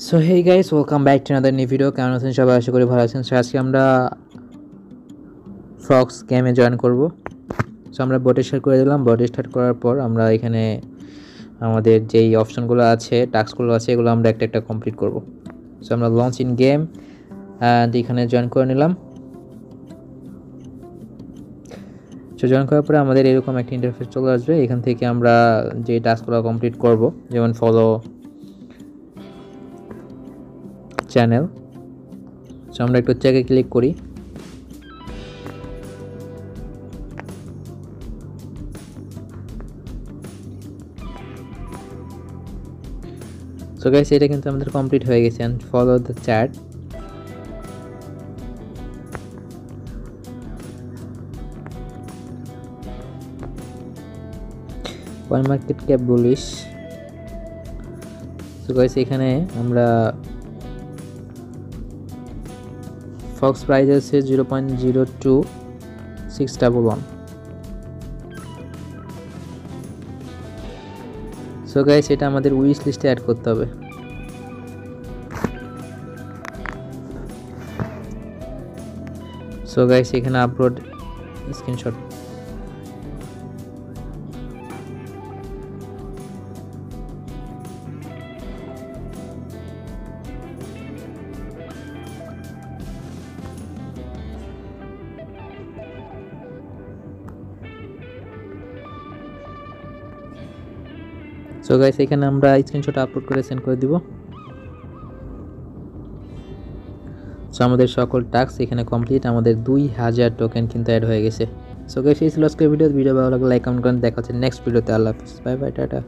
So hey guys, welcome back to another new video. কেমন আছেন সবাই? আশা করি ভালো আছেন। সো আজকে আমরা ফ্রক্স গেমে জয়েন করব। সো আমরা বট স্টার্ট করে দিলাম। বট স্টার্ট করার পর আমরা এখানে আমাদের যেই অপশনগুলো আছে, টাস্কগুলো আছে, এগুলো আমরা একটা একটা কমপ্লিট করব। সো আমরা লঞ্চ ইন গেম অ্যান্ড এখানে জয়েন করে নিলাম। সো জয়েন করার পরে আমাদের এরকম একটা ইন্টারফেস চলে আসবে। এখান থেকে আমরা যে টাস্কগুলো কমপ্লিট করব, যেমন ফলো চ্যানেল। সো আমরা একটু চেকে ক্লিক করি। সো গাইস, এটা কিন্তু আমাদের কমপ্লিট হয়ে গেছে। And follow the chat. Coin market cap bullish. So guys, এখানে আমরা ফক্স প্রাইস আছে 0.02611। সো গাইস, এটা আমাদের উইশ লিস্টে অ্যাড করতে হবে। সো গাইস, এখানে আপলোড স্ক্রিনশট। সো গাইস, এখানে আমরা স্ক্রিনশট আপলোড করে সেন্ড করে দিব। সো আমাদের সকল টাস্ক এখানে কমপ্লিট। আমাদের 2000 টোকেন কিন্তু অ্যাড হয়ে গেছে। সো গাইস, এই ছিল আজকের ভিডিও ভালো লাগলে লাইক কমেন্ট করেন। দেখা হচ্ছে নেক্সট ভিডিওতে। আল্লাহ হাফেজ, বাই বাই, টাটা।